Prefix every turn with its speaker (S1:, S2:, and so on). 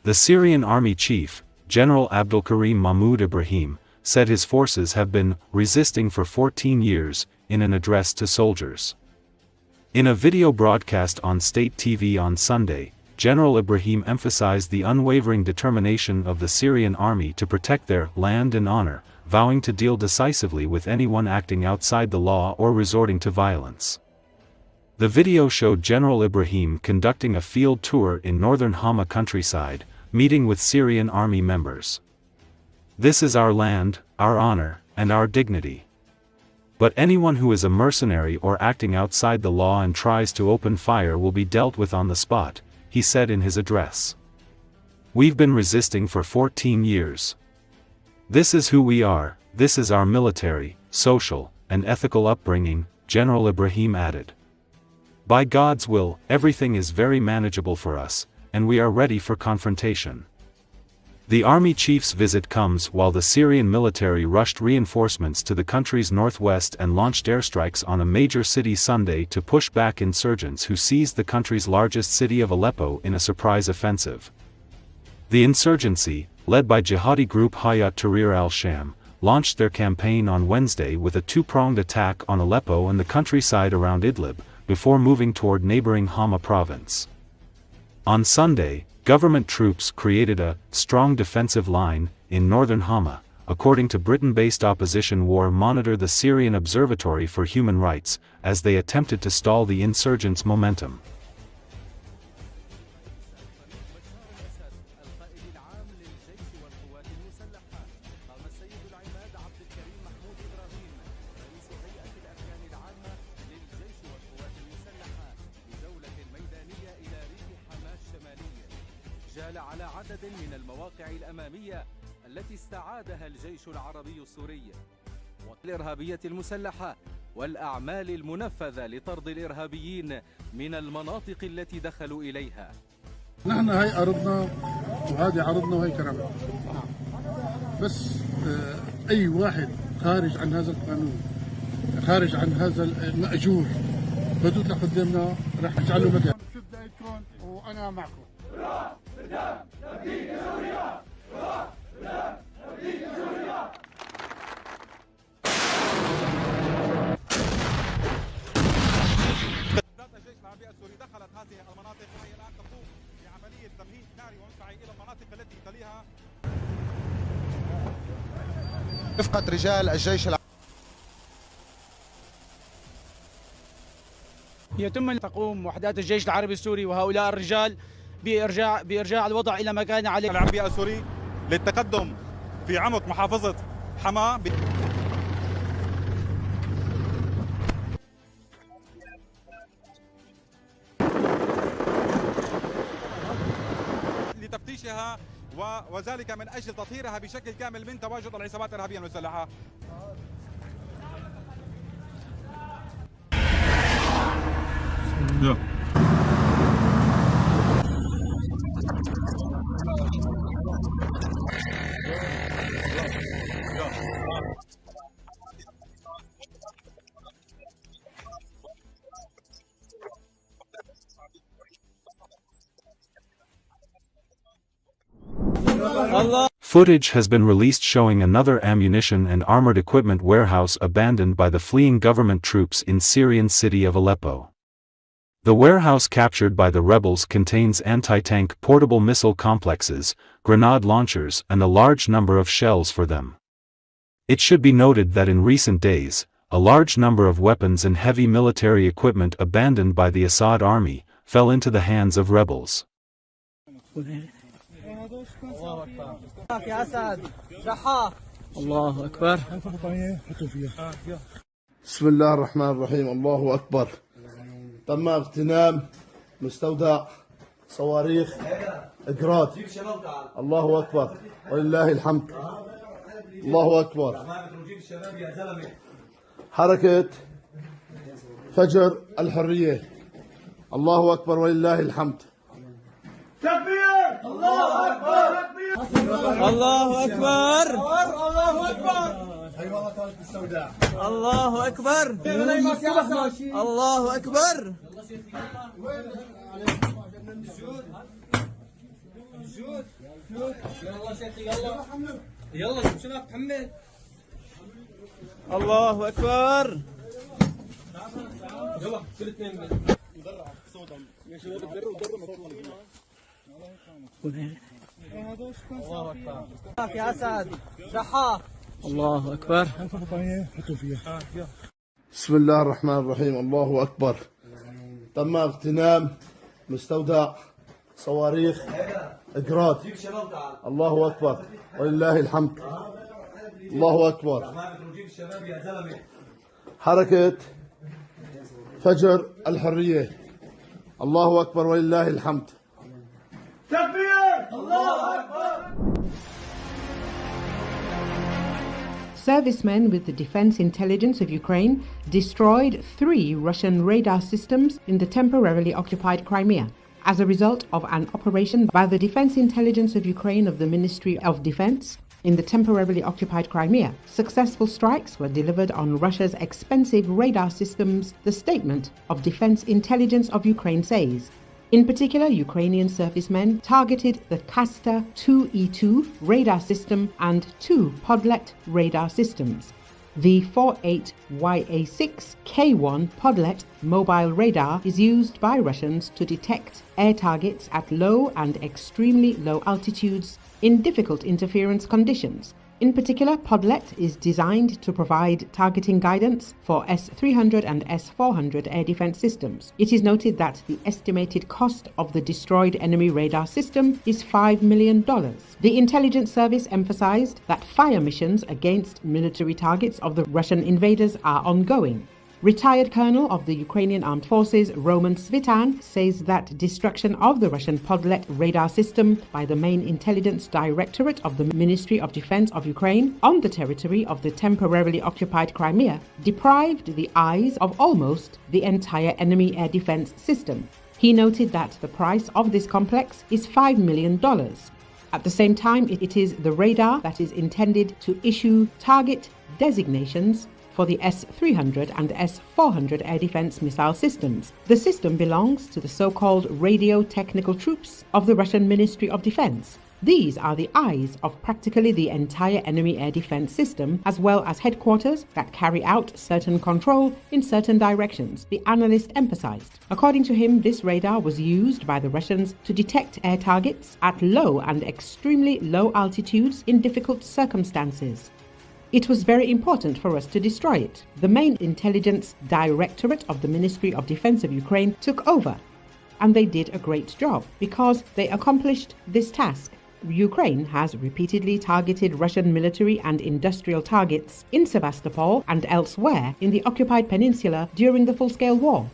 S1: The Syrian Army Chief, General Abdelkarim Mahmoud Ibrahim, said his forces have been resisting for 14 years, in an address to soldiers. In a video broadcast on state TV on Sunday, General Ibrahim emphasized the unwavering determination of the Syrian army to protect their land and honor, vowing to deal decisively with anyone acting outside the law or resorting to violence. The video showed General Ibrahim conducting a field tour in northern Hama countryside, meeting with Syrian army members. "This is our land, our honor, and our dignity. But anyone who is a mercenary or acting outside the law and tries to open fire will be dealt with on the spot," he said in his address. "We've been resisting for 14 years. This is who we are, this is our military, social, and ethical upbringing," General Ibrahim added. "By God's will, everything is very manageable for us, and we are ready for confrontation." The army chief's visit comes while the Syrian military rushed reinforcements to the country's northwest and launched airstrikes on a major city Sunday to push back insurgents who seized the country's largest city of Aleppo in a surprise offensive. The insurgency, led by jihadi group Hayat Tahrir al-Sham, launched their campaign on Wednesday with a two-pronged attack on Aleppo and the countryside around Idlib, before moving toward neighboring Hama province. On Sunday, government troops created a strong defensive line in northern Hama, according to Britain-based opposition war monitor the Syrian Observatory for Human Rights, as they attempted to stall the insurgents' momentum.
S2: جال على عدد من المواقع الأمامية التي استعادها الجيش العربي السوري والإرهابية المسلحة والأعمال المنفذة لطرد الإرهابيين من المناطق التي دخلوا إليها.
S3: نحن هاي أرضنا وهذه عرضنا وهي كرامتنا. بس أي واحد خارج عن هذا القانون، خارج عن هذا المأجور، بدوت لقدامنا راح نجعله مكان. شو بدايتكم وأنا معكم.
S4: الجيش العربي السوري دخلت هذه المناطق وهي الآن تقوم بعملية تمهيد ناري ومدفعي إلى المناطق التي تليها. رفقة رجال الجيش
S5: يتم أن تقوم وحدات الجيش العربي السوري وهؤلاء الرجال بإرجاع الوضع إلى مكانه عليه.
S4: العربي السوري للتقدم في عمق محافظة حما لتفتيشها وذلك من أجل تطهيرها بشكل كامل من تواجد العصابات الإرهابية المسلحة.
S1: Footage has been released showing another ammunition and armored equipment warehouse abandoned by the fleeing government troops in Syrian city of Aleppo. The warehouse captured by the rebels contains anti-tank portable missile complexes, grenade launchers and a large number of shells for them. It should be noted that in recent days, a large number of weapons and heavy military equipment abandoned by the Assad army fell into the hands of rebels.
S5: الله أكبر.
S6: بسم الله الرحمن الرحيم. الله أكبر. تم اغتنام مستودع صواريخ إجراد. الله أكبر ولله الحمد. الله أكبر. حركة فجر الحرية. الله أكبر ولله الحمد.
S7: تكبير. الله أكبر.
S5: الله أكبر.
S7: الله أكبر.
S5: الله أكبر. الله أكبر. الله أكبر. يا أسد شحا. الله أكبر.
S6: بسم الله الرحمن الرحيم. الله أكبر. تم اغتنام مستودع صواريخ إجراد. الله أكبر ولله الحمد. الله أكبر. حركة فجر الحرية. الله أكبر ولله الحمد.
S7: تكبير الله أكبر.
S8: Servicemen with the Defense Intelligence of Ukraine destroyed 3 Russian radar systems in the temporarily occupied Crimea as a result of an operation by the Defense Intelligence of Ukraine of the Ministry of Defense in the temporarily occupied Crimea. Successful strikes were delivered on Russia's expensive radar systems, the statement of Defense Intelligence of Ukraine says. In particular, Ukrainian servicemen targeted the Kasta 2E2 radar system and 2 Podlet radar systems. The 48YA6 K1 Podlet mobile radar is used by Russians to detect air targets at low and extremely low altitudes in difficult interference conditions. In particular, Podlet is designed to provide targeting guidance for S-300 and S-400 air defense systems. It is noted that the estimated cost of the destroyed enemy radar system is $5 million. The intelligence service emphasized that fire missions against military targets of the Russian invaders are ongoing. Retired Colonel of the Ukrainian Armed Forces Roman Svitan says that destruction of the Russian Podlet radar system by the main intelligence directorate of the Ministry of Defense of Ukraine on the territory of the temporarily occupied Crimea deprived the eyes of almost the entire enemy air defense system. He noted that the price of this complex is $5 million. At the same time, it is the radar that is intended to issue target designations for the S-300 and S-400 air defense missile systems. The system belongs to the so-called radio technical troops of the Russian Ministry of Defense. These are the eyes of practically the entire enemy air defense system, as well as headquarters that carry out certain control in certain directions, the analyst emphasized. According to him, this radar was used by the Russians to detect air targets at low and extremely low altitudes in difficult circumstances. It was very important for us to destroy it. The main intelligence directorate of the Ministry of Defense of Ukraine took over, and they did a great job because they accomplished this task. Ukraine has repeatedly targeted Russian military and industrial targets in Sevastopol and elsewhere in the occupied peninsula during the full-scale war.